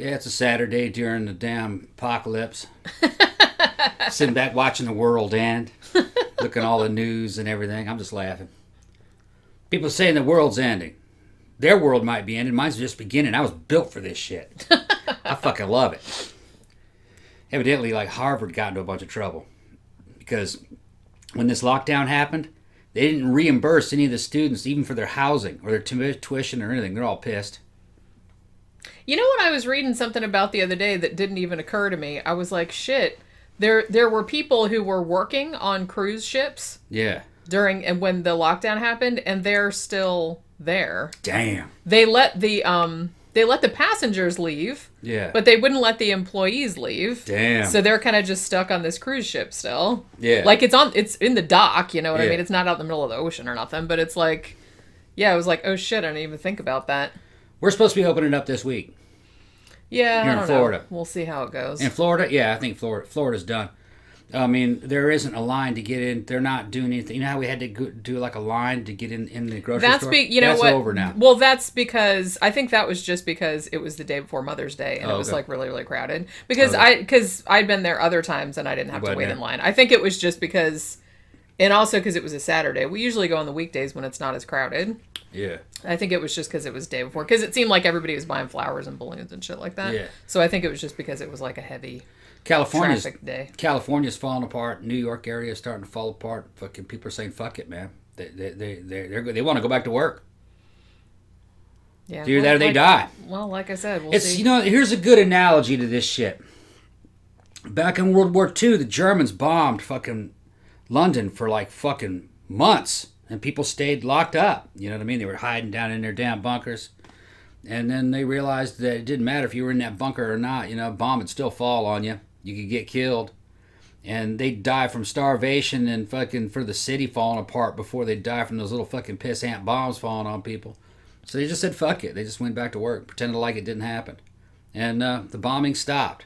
Yeah, it's a Saturday during the damn apocalypse. Sitting back watching the world end. Looking at all the news and everything. I'm just laughing. People saying the world's ending. Their world might be ending. Mine's just beginning. I was built for this shit. I fucking love it. Evidently, like Harvard got into a bunch of trouble. Because when this lockdown happened, they didn't reimburse any of the students, even for their housing or their tuition or anything. They're all pissed. You know what I was reading something about the other day that didn't even occur to me? I was like, shit. There were people who were working on cruise ships. Yeah. During and when the lockdown happened, and they're still there. Damn. They let the passengers leave. Yeah. But they wouldn't let the employees leave. Damn. So they're kind of just stuck on this cruise ship still. Yeah. Like it's in the dock, you know what I mean? It's not out in the middle of the ocean or nothing, but it's like, yeah, I was like, oh shit, I didn't even think about that. We're supposed to be opening up this week. Yeah, Here I don't in Florida. know. We'll see how it goes. In Florida? Yeah, I think Florida's done. I mean, there isn't a line to get in. They're not doing anything. You know how we had to do like a line to get in the grocery store? That's over now. Well, that's because I think that was just because it was the day before Mother's Day and it was like really, really crowded. Because I'd been there other times and I didn't have to wait in line. I think it was just because, and also because it was a Saturday. We usually go on the weekdays when it's not as crowded. Yeah. I think it was just because it was day before. Because it seemed like everybody was buying flowers and balloons and shit like that. Yeah. So I think it was just because it was like a heavy traffic day. California's falling apart. New York area is starting to fall apart. Fucking people are saying, fuck it, man. They want to go back to work. Yeah. Either that or they die. Well, like I said, we'll see. You know, here's a good analogy to this shit. Back in World War II, the Germans bombed fucking London for like fucking months. And people stayed locked up. You know what I mean? They were hiding down in their damn bunkers. And then they realized that it didn't matter if you were in that bunker or not. You know, a bomb would still fall on you. You could get killed. And they'd die from starvation and fucking for the city falling apart before they'd die from those little fucking piss ant bombs falling on people. So they just said, fuck it. They just went back to work, pretended like it didn't happen. And the bombing stopped.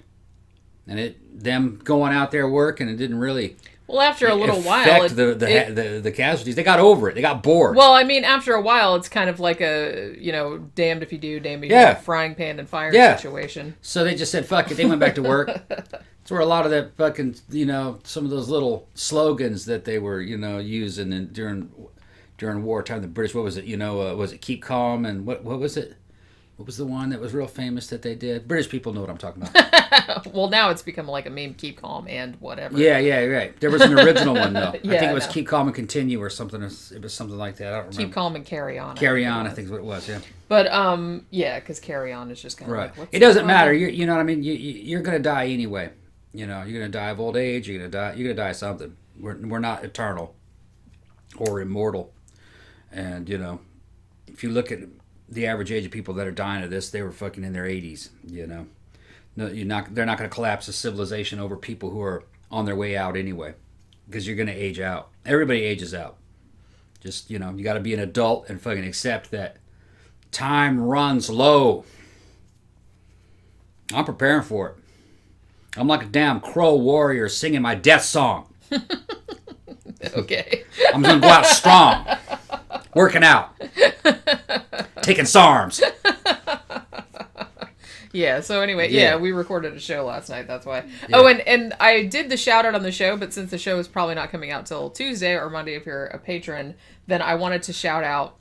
And them going out there working, it didn't really... Well, after a little while... the casualties. They got over it. They got bored. Well, I mean, after a while, it's kind of like a, damned if you do, damned if you don't, frying pan and fire situation. So they just said, fuck it. They went back to work. That's where a lot of that fucking, some of those little slogans that they were, using during wartime, the British, what was it? Was it keep calm and what was it? What was the one that was real famous that they did? British people know what I'm talking about. Well, now it's become like a meme, keep calm and whatever. Yeah, right. There was an original one, though. I think it was keep calm and continue or something. It was something like that. I don't remember. Keep calm and carry on. Carry on, I think is what it was, yeah. But, because carry on is just kind of right. It doesn't matter. You know what I mean? You're going to die anyway. You're going to die of old age. You're going to die of something. We're not eternal or immortal. And, if you look at the average age of people that are dying of this, they were fucking in their 80s, No, they're not going to collapse a civilization over people who are on their way out anyway, because you're going to age out. Everybody ages out. Just, you got to be an adult and fucking accept that time runs low. I'm preparing for it. I'm like a damn crow warrior singing my death song. Okay. I'm going to go out strong. Working out. Taking SARMs. Yeah, so anyway, we recorded a show last night, that's why. Yeah. Oh, and I did the shout out on the show, but since the show is probably not coming out till Tuesday or Monday if you're a patron, then I wanted to shout out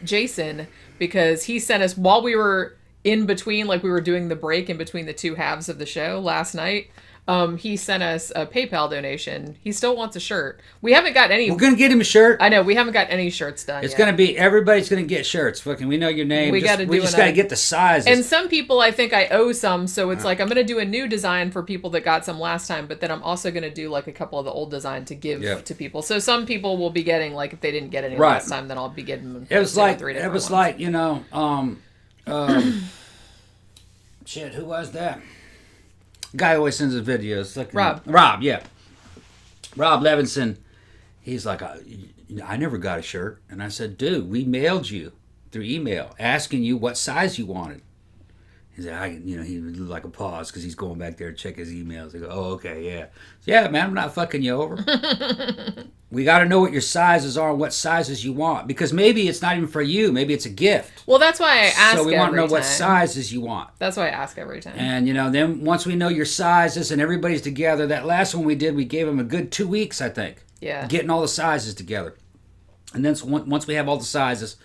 Jason because he sent us, while we were in between, like we were doing the break in between the two halves of the show last night, he sent us a PayPal donation. He still wants a shirt. We haven't got any. We're going to get him a shirt. I know. We haven't got any shirts done It's going to be, everybody's going to get shirts. Fucking, we know your name. We just got to get the sizes. And some people, I think I owe some, so it's like I'm going to do a new design for people that got some last time, but then I'm also going to do like a couple of the old design to give to people. So some people will be getting, like if they didn't get any last time, then I'll be getting them. It was like, shit, who was that? Guy always sends us videos. Like, Rob, yeah. Rob Levinson. He's like, I never got a shirt. And I said, dude, we mailed you through email asking you what size you wanted. He's like, he would do like a pause because he's going back there to check his emails. I go, oh, okay, yeah. Yeah, man, I'm not fucking you over. We got to know what your sizes are and what sizes you want. Because maybe it's not even for you. Maybe it's a gift. Well, that's why I ask. So we want to know time. What sizes you want. That's why I ask every time. And, then once we know your sizes and everybody's together, that last one we did, we gave them a good 2 weeks, I think. Yeah. Getting all the sizes together. And then once we have all the sizes,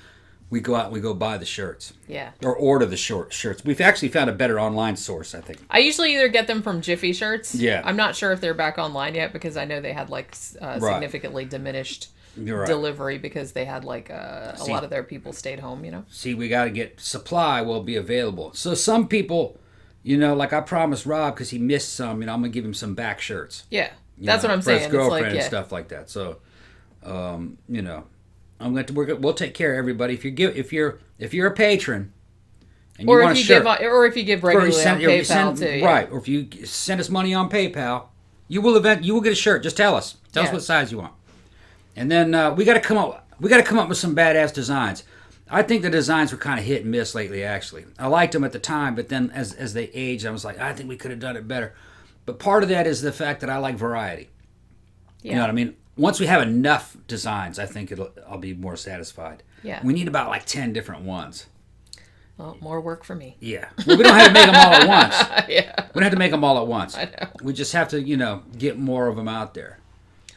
we go out and we go buy the shirts. Yeah. Or order the shirts. We've actually found a better online source, I think. I usually either get them from Jiffy Shirts. Yeah. I'm not sure if they're back online yet because I know they had significantly diminished delivery because they had a lot of their people stayed home, See, we got to get supply will be available. So some people, like I promised Rob because he missed some, I'm going to give him some back shirts. Yeah. That's what I'm saying. For his girlfriend and stuff like that. So, I'm going to we'll take care of everybody. If you're a patron, and you want a shirt, or if you give regularly on PayPal too, right? Or if you send us money on PayPal, you will get a shirt. Just tell us what size you want, and then we got to come up with some badass designs. I think the designs were kind of hit and miss lately. Actually, I liked them at the time, but then as they aged, I was like, I think we could have done it better. But part of that is the fact that I like variety. Yeah. You know what I mean? Once we have enough designs, I think I'll be more satisfied. Yeah. We need about 10 different ones. Well, more work for me. Yeah. Well, we don't have to make them all at once. Yeah. We don't have to make them all at once. I know. We just have to, get more of them out there.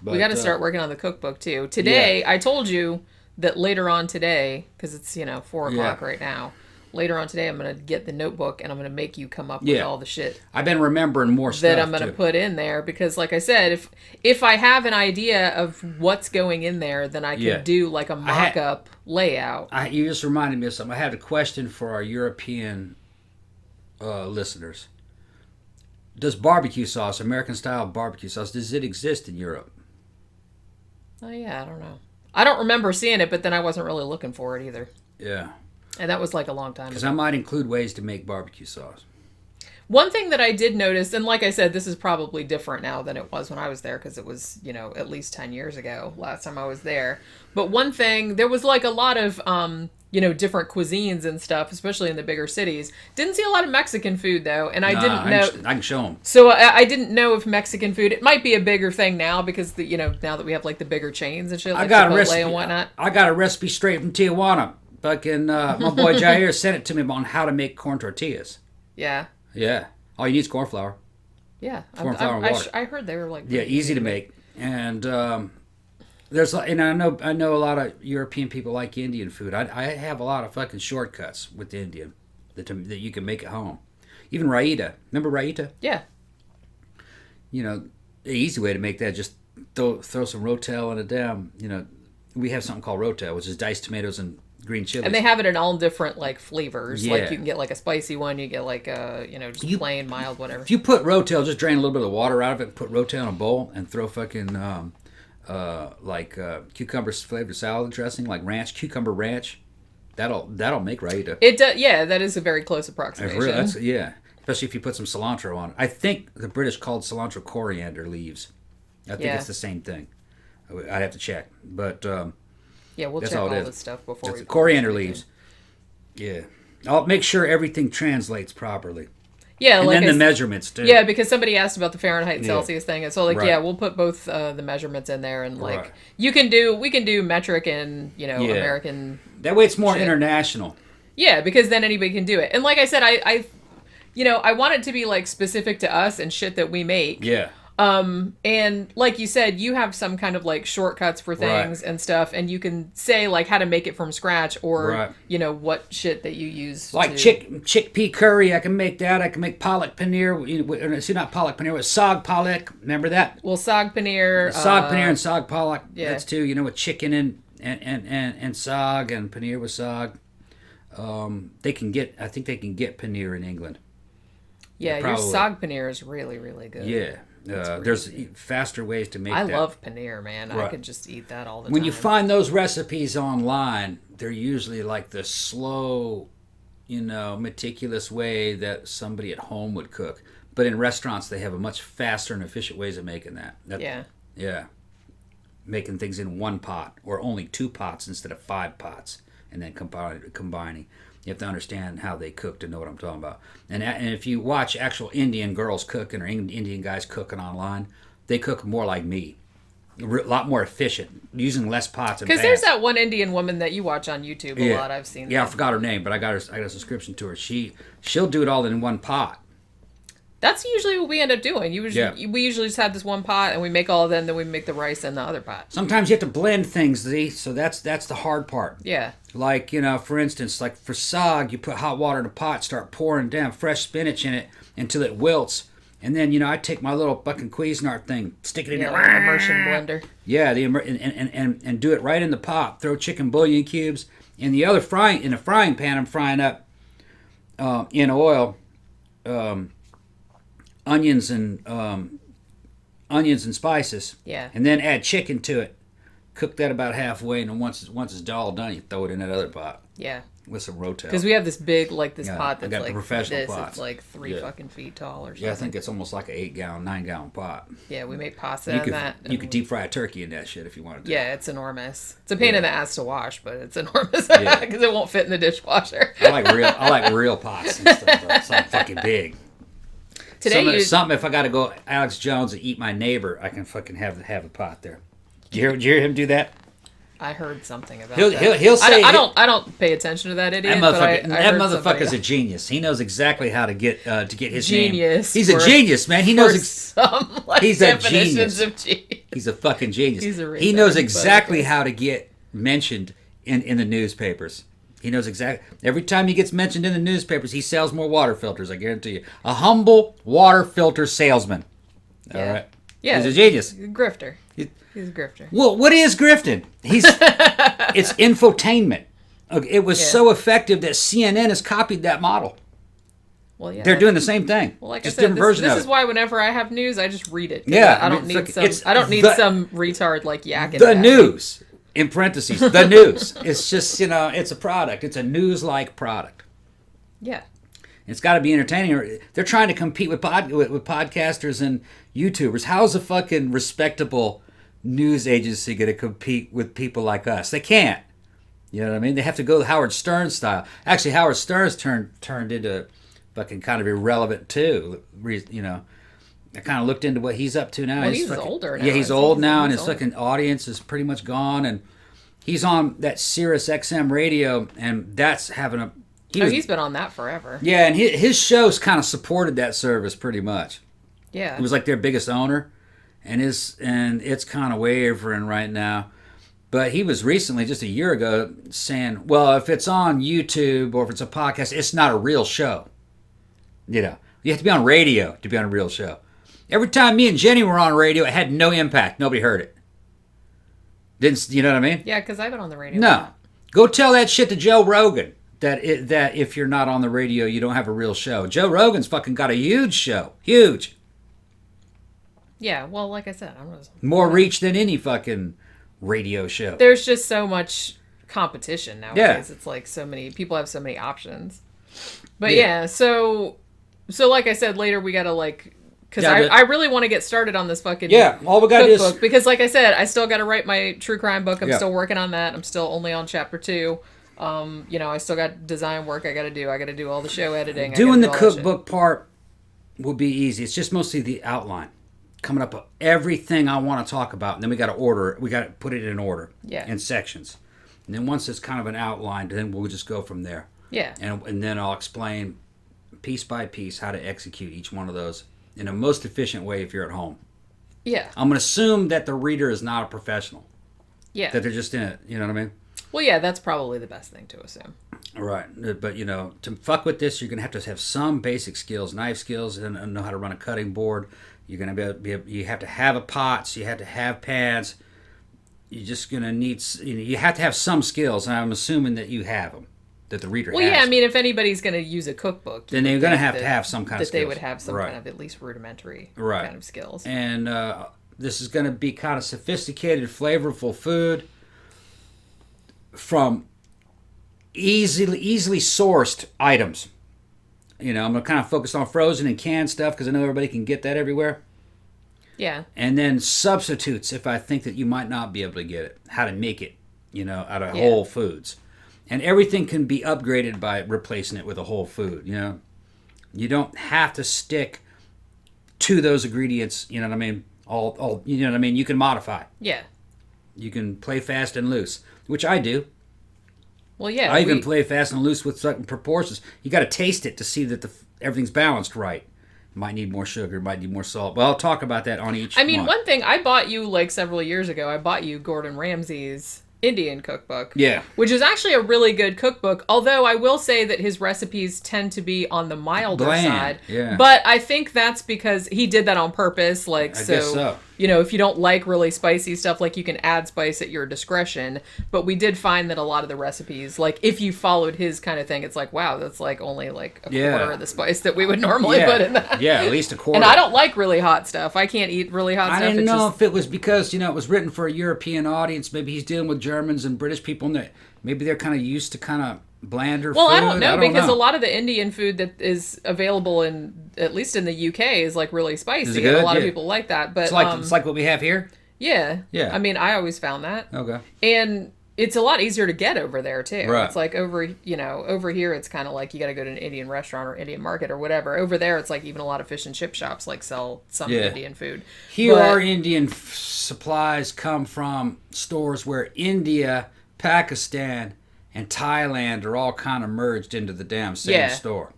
But, we got to start working on the cookbook too. Today, I told you that later on today, because it's 4 o'clock right now. Later on today, I'm going to get the notebook and I'm going to make you come up with all the shit. I've been remembering more stuff that I'm going to put in there because, like I said, if I have an idea of what's going in there, then I could do a mock-up layout. You just reminded me of something. I had a question for our European listeners. Does barbecue sauce, American-style barbecue sauce, does it exist in Europe? Oh, yeah, I don't know. I don't remember seeing it, but then I wasn't really looking for it either. Yeah. And that was a long time ago. Because I might include ways to make barbecue sauce. One thing that I did notice, and like I said, this is probably different now than it was when I was there, because it was, at least 10 years ago, last time I was there. But one thing, there was a lot of, different cuisines and stuff, especially in the bigger cities. Didn't see a lot of Mexican food, though, and I didn't know... I can show them. So I didn't know if Mexican food... It might be a bigger thing now, because, now that we have, the bigger chains and shit, like Chipotle and whatnot. I got a recipe straight from Tijuana. Fucking my boy Jair sent it to me on how to make corn tortillas. Yeah. Yeah. All you need is corn flour. Yeah. Corn flour and water. I heard they were easy to make. And there's I know a lot of European people like Indian food. I have a lot of fucking shortcuts with Indian that you can make at home. Even raita. Remember raita? Yeah. The easy way to make that just throw some rotel in a damn. We have something called rotel, which is diced tomatoes and green chilies. And they have it in all different flavors. Yeah. You can get a spicy one, you get a just plain, mild, whatever. If you put rotel, just drain a little bit of the water out of it and put rotel in a bowl and throw fucking cucumber flavored salad dressing, like ranch, cucumber ranch. That'll make raita. It does, yeah, that is a very close approximation. Yeah. Especially if you put some cilantro on it. I think the British called cilantro coriander leaves. I think it's the same thing. I'd have to check. But yeah, we'll check all this stuff before we... Coriander leaves. Yeah. I'll make sure everything translates properly. Yeah, and then the measurements, too. Yeah, because somebody asked about the Fahrenheit and Celsius thing. And so, we'll put both the measurements in there. And, we can do metric and, American... That way it's more international. Yeah, because then anybody can do it. And like I said, I want it to be, specific to us and shit that we make. Yeah. And like you said, you have some kind of shortcuts for things and stuff, and you can say how to make it from scratch or what shit that you use. Chickpea curry, I can make that. I can make palak paneer. See, not palak paneer, but sag palak. Remember that? Well, sag paneer. Sag paneer and sag palak. Yeah. That's two. With chicken and sag and paneer with sag. I think they can get paneer in England. Yeah, your sag paneer is really, really good. Yeah. There's faster ways to make that. I love paneer, man. Right. I could just eat that all the time. When you find those recipes online, they're usually the slow, meticulous way that somebody at home would cook. But in restaurants, they have a much faster and efficient ways of making that. Yeah. Making things in one pot or only 2 pots instead of 5 pots. and then combining. You have to understand how they cook to know what I'm talking about. And if you watch actual Indian girls cooking or Indian guys cooking online, they cook more like me. A lot more efficient, using less pots and pans. Because there's that one Indian woman that you watch on YouTube a lot. I've seen. Yeah, I forgot her name, but I got a subscription to her. She'll do it all in one pot. That's usually what we end up doing. We usually just have this one pot, and we make all of them, then we make the rice in the other pot. Sometimes you have to blend things, so that's the hard part. Yeah. Like, for instance, like for sag, you put hot water in a pot, start pouring down fresh spinach in it until it wilts. And then, I take my little fucking Cuisinart thing, stick it in the immersion blender. Yeah, and do it right in the pot. Throw chicken bouillon cubes in the other in a frying pan. I'm frying up in oil onions and spices. Yeah. And then add chicken to it. Cook that about halfway, and then once it's all done, you throw it in that other pot. Yeah. With some Rotel. Because we have this big, pot that's like professional pots. It's like 3 fucking feet tall or something. Yeah, I think it's almost like an 9-gallon pot. Yeah, we make pasta in that. You could deep fry a turkey in that shit if you wanted to. Yeah, it's enormous. It's a pain in the ass to wash, but it's enormous because it won't fit in the dishwasher. I like real pots and stuff. Something fucking big. Today, something if I got to go Alex Jones and eat my neighbor, I can fucking have a pot there. Did you hear him do that? I heard something about that. He'll say I don't pay attention to that idiot. That motherfucker's a genius. He knows exactly how to get his genius name. He's a genius, man. He knows. He's a genius. He's a fucking genius. He knows exactly how to get mentioned in the newspapers. He knows exactly. Every time he gets mentioned in the newspapers, he sells more water filters. I guarantee you. A humble water filter salesman. Yeah. All right. Yeah. He's a genius. Grifter. He's a grifter. Well, what is grifting? It's infotainment. It was so effective that CNN has copied that model. Well, yeah, they're doing the same thing. Well, like just I said, different version this of is why whenever I have news, I just read it. Yeah, I don't need some retard like yakking. The news, in parentheses, the news. It's just it's a product. It's a news-like product. Yeah. It's got to be entertaining. They're trying to compete with podcasters and YouTubers. How's a fucking respectable news agency going to compete with people like us? They can't. You know what I mean? They have to go the Howard Stern style. Actually, Howard Stern's turned into fucking kind of irrelevant too. I kind of looked into what he's up to now. Well, he's older now. Yeah, he's old now, and his fucking audience is pretty much gone. And he's on that Sirius XM radio, and that's having a... he's been on that forever. Yeah, and his shows kind of supported that service pretty much. Yeah. It was like their biggest owner, and it's kind of wavering right now. But he was recently, just a year ago, saying, well, if it's on YouTube or if it's a podcast, it's not a real show. You have to be on radio to be on a real show. Every time me and Jenny were on radio, it had no impact. Nobody heard it. You know what I mean? Yeah, because I've been on the radio. No. Go tell that shit to Joe Rogan. That if you're not on the radio, you don't have a real show. Joe Rogan's fucking got a huge show. Huge. Yeah, well, like I said, more reach than any fucking radio show. There's just so much competition nowadays. Yeah. It's like so many people have so many options. But yeah, so like I said, later we gotta because I really want to get started on this fucking all we gotta cookbook, because like I said, I still gotta write my true crime book. I'm still working on that. I'm still only on chapter 2. I still got design work I gotta do. I gotta do all the show editing. Doing the cookbook part will be easy. It's just mostly the outline. Coming up with everything I want to talk about, and then we got to order it. We got to put it in order, in sections, and then once it's kind of an outline, then we'll just go from there. Yeah, and then I'll explain piece by piece how to execute each one of those in a most efficient way if you're at home. Yeah, I'm gonna assume that the reader is not a professional. Yeah, that they're just in it. You know what I mean? Well, yeah, that's probably the best thing to assume. Right, but to fuck with this, you're gonna have to have some basic skills, knife skills, and know how to run a cutting board. You're gonna you have to have a pot, so you have to have pads. You're just gonna need, you have to have some skills, and I'm assuming that you have them, that the reader has. Well, yeah, I mean, if anybody's gonna use a cookbook, then they're gonna have to have some kind of skills. That they would have some kind of at least rudimentary kind of skills. And this is gonna be kind of sophisticated, flavorful food from easily sourced items. I'm going to kind of focus on frozen and canned stuff because I know everybody can get that everywhere. Yeah. And then substitutes if I think that you might not be able to get it. How to make it, out of Whole Foods. And everything can be upgraded by replacing it with a whole food, you know? You don't have to stick to those ingredients, you know what I mean? All you know what I mean? You can modify. Yeah. You can play fast and loose, which I do. Well, yeah. I even play fast and loose with certain proportions. You got to taste it to see that everything's balanced right. Might need more sugar, might need more salt. Well, I'll talk about that on each one thing, I bought you, like, several years ago, I bought you Gordon Ramsay's Indian cookbook. Yeah. Which is actually a really good cookbook, although I will say that his recipes tend to be on the milder side. Yeah. But I think that's because he did that on purpose. Like, I guess so. You know, if you don't like really spicy stuff, like, you can add spice at your discretion. But we did find that a lot of the recipes, like, if you followed his kind of thing, it's like, wow, that's like only like a quarter of the spice that we would normally put in that. Yeah, at least a quarter. And I don't like really hot stuff. I can't eat really hot stuff. I didn't know if it was because, you know, it was written for a European audience. Maybe he's dealing with Germans and British people, and maybe they're kind of used to kind of blander food. Well, I don't know, because a lot of the Indian food that is available at least in the UK, is like really spicy. Is it good? And a lot of people like that. But it's like what we have here? Yeah. Yeah. I mean, I always found that. Okay. And it's a lot easier to get over there, too. Right. It's like over here, it's kind of like you got to go to an Indian restaurant or Indian market or whatever. Over there, it's like even a lot of fish and chip shops like sell some Indian food. Here, our Indian supplies come from stores where India, Pakistan, and Thailand are all kind of merged into the damn same store.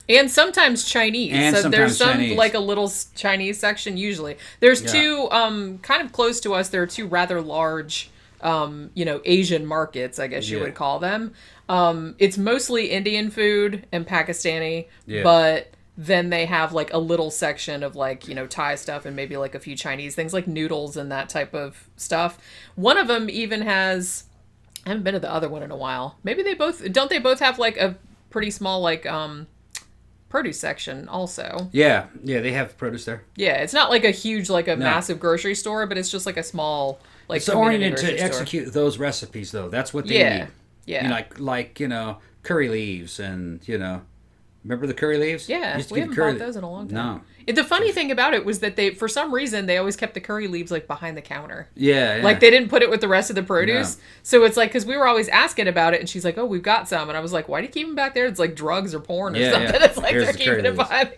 And sometimes Chinese. And so sometimes there's some Chinese. like a little Chinese section usually. There's two kind of close to us. There are two rather large Asian markets, I guess you would call them. It's mostly Indian food and Pakistani, but then they have like a little section of like, Thai stuff and maybe like a few Chinese things like noodles and that type of stuff. One of them even has, I haven't been to the other one in a while. Maybe they both have like a pretty small like produce section also. Yeah, they have produce there. Yeah, it's not like a huge massive grocery store, but it's just like a small like it's oriented to execute those recipes though. That's what they need. Yeah. Like curry leaves and remember the curry leaves? Yeah, we haven't bought those in a long time. No. The funny thing about it was that for some reason, they always kept the curry leaves like behind the counter. Yeah. Like they didn't put it with the rest of the produce. No. So it's like, because we were always asking about it, and she's like, "Oh, we've got some," and I was like, "Why do you keep them back there? It's like drugs or porn or something." It's like they're keeping it behind.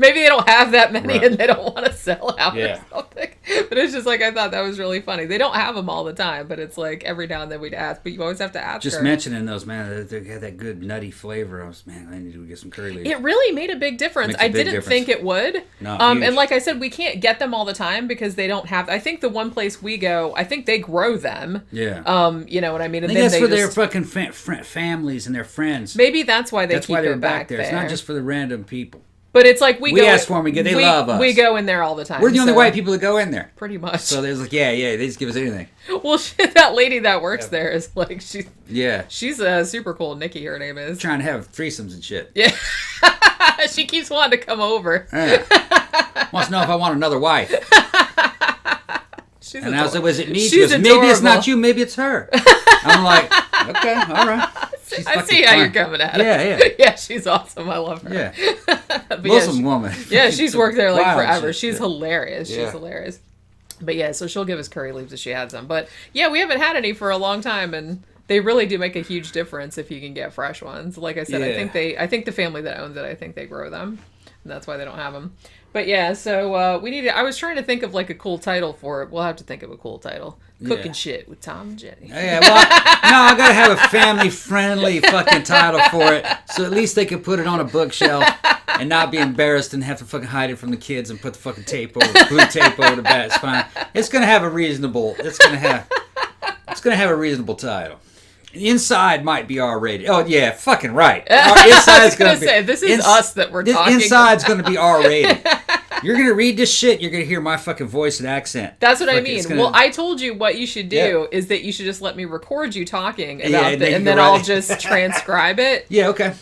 Maybe they don't have that many, and they don't want to sell out or something. But it's just like, I thought that was really funny. They don't have them all the time, but it's like every now and then we'd ask. But you always have to ask. Just mentioning those, man, they had that good nutty flavor. I need to get some curry leaves. It really made a big difference. I didn't think it would. No, and like I said, we can't get them all the time because they don't have. I think the one place we go, I think they grow them. Yeah. You know what I mean? And that's for their fucking families and their friends. Maybe that's why they keep it back there. It's not just for the random people. But it's like we ask for them, they love us. We go in there all the time. We're the only white people that go in there. Pretty much. So there's like, they just give us anything. Well, that lady that works there is like, she's super cool. Nikki, her name is. Trying to have threesomes and shit. Yeah. She keeps wanting to come over. Yeah. Wants to know if I want another wife. And I said, was it me? She goes, maybe it's not you, maybe it's her. I'm like, okay, all right. I see how you're coming at it. Yeah, she's awesome. I love her. Yeah. Muslim woman. Yeah, she's worked there like forever. She's hilarious. She's hilarious. But yeah, so she'll give us curry leaves if she has them. But yeah, we haven't had any for a long time, and they really do make a huge difference if you can get fresh ones. Like I said, I think the family that owns it, I think they grow them, and that's why they don't have them. But yeah, so I was trying to think of like a cool title for it. We'll have to think of a cool title. Cooking shit with Tom and Jenny. Yeah, well, I gotta have a family-friendly fucking title for it, so at least they can put it on a bookshelf and not be embarrassed and have to fucking hide it from the kids and put the fucking blue tape over the back. It's fine. It's gonna have a reasonable title. Inside might be R-rated. Oh yeah, fucking right. Inside's gonna say this is us that we're talking. Inside's gonna be R-rated. You're gonna read this shit. You're gonna hear my fucking voice and accent. That's what I mean. Well, I told you what you should do is that you should just let me record you talking about it, and then I'll just transcribe it. Yeah. Okay.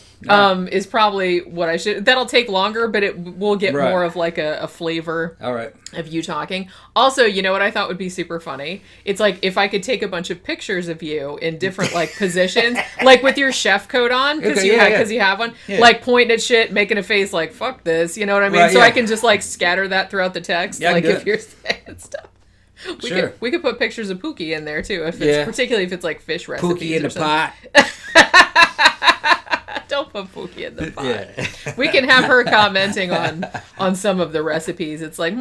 Is probably what I should. That'll take longer, but it will get more of like a flavor. All right. Of you talking. Also, you know what I thought would be super funny? It's like if I could take a bunch of pictures of you in different like positions, like with your chef coat on, because you have one, like pointing at shit, making a face like "fuck this," you know what I mean? Right, so I can just like scatter that throughout the text, like if you're saying stuff. We could put pictures of Pooky in there too, particularly if it's like fish recipes. Pooky in the pot. Don't put Pooky in the pot. Yeah. We can have her commenting on some of the recipes. It's like,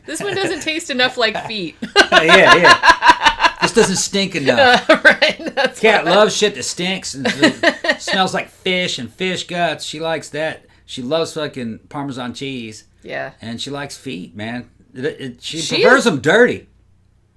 this one doesn't taste enough like feet. Yeah. This doesn't stink enough. Right. Cat loves shit that stinks and smells like fish and fish guts. She likes that. She loves fucking Parmesan cheese. Yeah. And she likes feet, man. She prefers them dirty.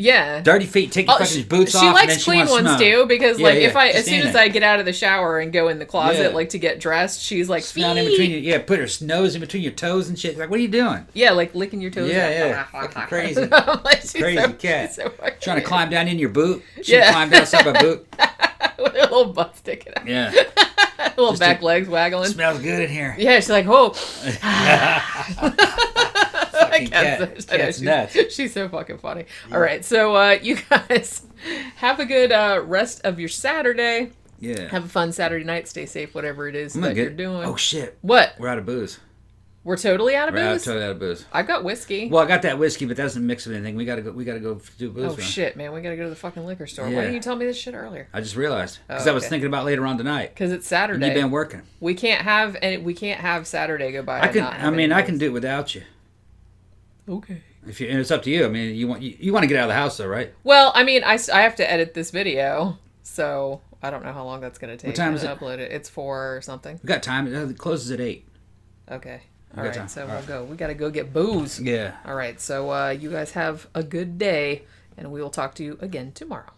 Yeah. Dirty feet. Take your fucking boots off. She likes clean ones too, because as soon as I get out of the shower and go in the closet to get dressed, she's like, smell in between put her nose in between your toes and shit. Like, what are you doing? Yeah, like licking your toes. Yeah. Fucking crazy. Like, crazy cat. So trying to climb down in your boot. She climbed outside my boot. With her little butt sticking out. Yeah. Little back legs waggling. Smells good in here. Yeah, she's like, oh. Cat's nuts. She's so fucking funny. Yeah. All right, so you guys have a good rest of your Saturday. Yeah. Have a fun Saturday night. Stay safe, whatever it is you're doing. Oh, shit. What? We're out of booze. We're totally out of booze? We're totally out of booze. I've got whiskey. Well, I got that whiskey, but that doesn't mix with anything. We gotta go do booze. Oh, shit, man. We gotta go to the fucking liquor store. Yeah. Why didn't you tell me this shit earlier? I just realized. Because I was thinking about later on tonight. Because it's Saturday. And you've been working. We can't have Saturday go by. I can do it without you. Okay. And it's up to you. I mean, you want to get out of the house though, right? Well, I mean, I have to edit this video, so I don't know how long that's going to take. What time is it? Upload it. It's 4 or something. We got time. It closes at 8. Okay. All right. So we'll go. We got to go get booze. Yeah. All right. So you guys have a good day, and we will talk to you again tomorrow.